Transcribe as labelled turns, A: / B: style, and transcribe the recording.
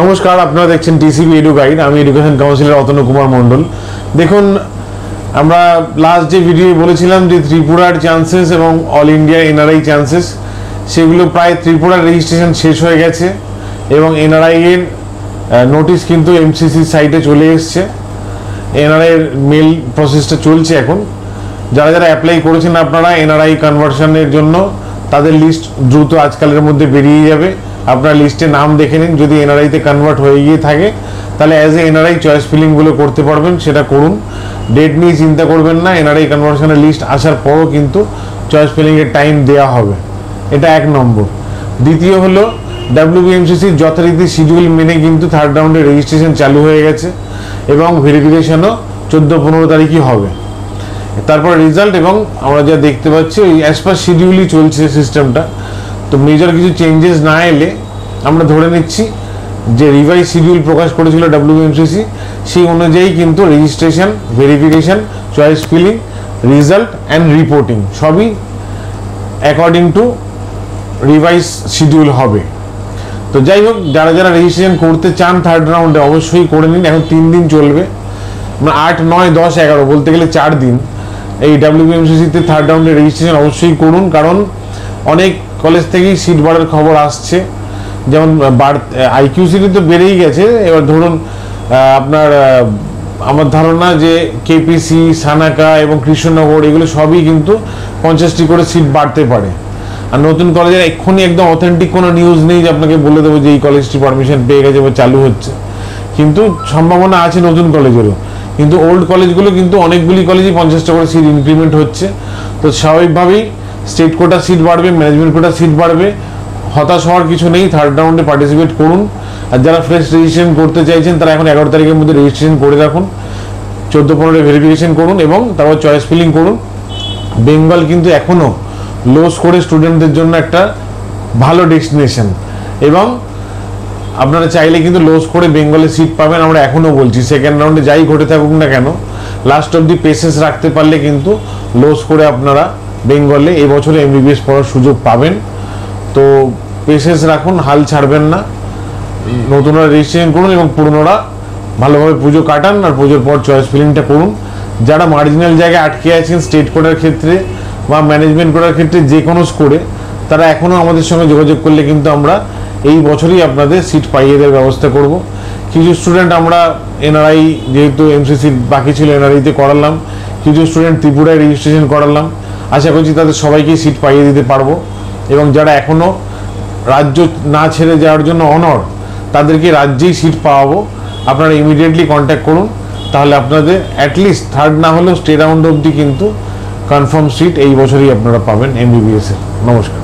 A: নমস্কার, আপনারা দেখছেন টিসিবি এডু গাইড। আমি এডুকেশন কাউন্সিলর অতনু কুমার মণ্ডল। দেখুন, আমরা লাস্ট যে ভিডিও বলেছিলাম যে ত্রিপুরার চান্সেস এবং অল ইন্ডিয়া এনআরআই চান্সেস, সেগুলো প্রায় ত্রিপুরার রেজিস্ট্রেশন শেষ হয়ে গেছে এবং এনআরআই এর নোটিশ কিন্তু এমসিসি সাইটে চলে এসছে। এনআরআই এর মেল প্রসেসটা চলছে এখন। যারা যারা অ্যাপ্লাই করেছেন আপনারা এনআরআই কনভার্সনের জন্য, তাদের লিস্ট দ্রুত আজকালের মধ্যে বেরিয়ে যাবে। আপনার লিস্টে নাম দেখে নিন, যদি এনআরআইতে কনভার্ট হয়ে গিয়ে থাকে তাহলে অ্যাজ এ এনআরআই চয়েস ফিলিংগুলো করতে পারবেন, সেটা করুন। ডেট নিয়ে চিন্তা করবেন না, এনআরআই কনভার্সনের লিস্ট আসার পরও কিন্তু চয়েস ফিলিংয়ের টাইম দেওয়া হবে। এটা এক নম্বর। দ্বিতীয় হলো, ডাব্লিউবিএমসিসির যথারীতি শিডিউল মেনে কিন্তু থার্ড রাউন্ডের রেজিস্ট্রেশন চালু হয়ে গেছে এবং ভেরিফিকেশনও 14-15 তারিখই হবে। তারপর রেজাল্ট, এবং আমরা যা দেখতে পাচ্ছি ওই অ্যাজ পার শিডিউলই চলছে সিস্টেমটা। তো মেজর কিছু চেঞ্জেস না এলে আমরা ধরে নিচ্ছি যে রিভাইজ শিডিউল প্রকাশ করেছিল ডাব্লিউবিএমসিসি, সেই অনুযায়ী কিন্তু registration, verification, choice filling, result and reporting সবই অ্যাকর্ডিং টু রিভাইজ শিডিউল হবে। তো যাই হোক, যারা যারা রেজিস্ট্রেশন করতে চান থার্ড রাউন্ডে অবশ্যই করে নিন। এখন 3 দিন চলবে, 8, 9, 10, 11 বলতে গেলে 4 দিন এই ডাব্লিউবিএমসিসিতে থার্ড রাউন্ডে রেজিস্ট্রেশন অবশ্যই করুন। কারণ অনেক কলেজ থেকেই সিট বাড়ার খবর আসছে। যেমন আইকিউসিটি তো বেড়েই গেছে, এবার ধরুন আপনার আমার ধারণা যে কেপিসি, সানাকা এবং কৃষ্ণনগর এগুলো সবই কিন্তু 50টি করে সিট বাড়তে পারে। আর নতুন কলেজের এক্ষুনি একদম অথেন্টিক কোনো নিউজ নেই যে আপনাকে বলে দেবো যে এই কলেজটি পারমিশন পেয়ে গেছে বা চালু হচ্ছে, কিন্তু সম্ভাবনা আছে নতুন কলেজেরও। কিন্তু ওল্ড কলেজগুলো কিন্তু অনেকগুলি কলেজই 50টা করে সিট ইনক্রিমেন্ট হচ্ছে। তো স্বাভাবিকভাবেই স্টেট কোটা সিট বাড়বে, ম্যানেজমেন্ট কোটা সিট বাড়বে। হতাশ হওয়ার কিছু নেই, থার্ড রাউন্ডে পার্টিসিপেট করুন। আর যারা ফ্রেশ রেজিস্ট্রেশন করতে চাইছেন তারা এখন 11 তারিখের মধ্যে রেজিস্ট্রেশন করে রাখুন, 14-15 ভেরিফিকেশন করুন এবং তারপর চয়েস ফিলিং করুন। বেঙ্গল কিন্তু এখনও লো স্কোরে স্টুডেন্টদের জন্য একটা ভালো ডেস্টিনেশন, এবং আপনারা চাইলে কিন্তু লো স্কোরে বেঙ্গলে সিট পাবেন। আমরা এখনও বলছি, সেকেন্ড রাউন্ডে যাই ঘটে থাকুক না কেন, লাস্ট অব্দি পেসেন্স রাখতে পারলে কিন্তু লো স্কোরে আপনারা বেঙ্গলে এবছরে এমবিবিএস পড়ার সুযোগ পাবেন। তো পেসেন্স রাখুন, হাল ছাড়বেন না। নতুনরা রেজিস্ট্রেশন করুন এবং পুরনোরা ভালোভাবে পুজো কাটান, আর পুজোর পর চয়েস ফিলিংটা করুন। যারা মার্জিনাল জায়গায় আটকে আছেন স্টেট কোটার ক্ষেত্রে বা ম্যানেজমেন্ট কোটার ক্ষেত্রে যে কোনো স্কোরে, তারা এখনও আমাদের সঙ্গে যোগাযোগ করলে কিন্তু আমরা এই বছরই আপনাদের সিট পাইয়ে দেওয়ার ব্যবস্থা করব। কিছু স্টুডেন্ট আমরা এনআরআই, যেহেতু এমসিসি বাকি ছিল, এনআরআইতে করালাম। কিছু স্টুডেন্ট ত্রিপুরায় রেজিস্ট্রেশন করালাম। আশা করছি তাদের সবাইকেই সিট পাইয়ে দিতে পারবো। এবং যারা এখনও রাজ্য না ছেড়ে যাওয়ার জন্য অনড়, তাদেরকে রাজ্যেই সিট পাওয়াবো। আপনারা ইমিডিয়েটলি কন্ট্যাক্ট করুন, তাহলে আপনাদের অ্যাটলিস্ট থার্ড না হলেও স্টেট রাউন্ড অবধি কিন্তু কনফার্ম সিট এই বছরই আপনারা পাবেন এমবিবিএস এর। নমস্কার।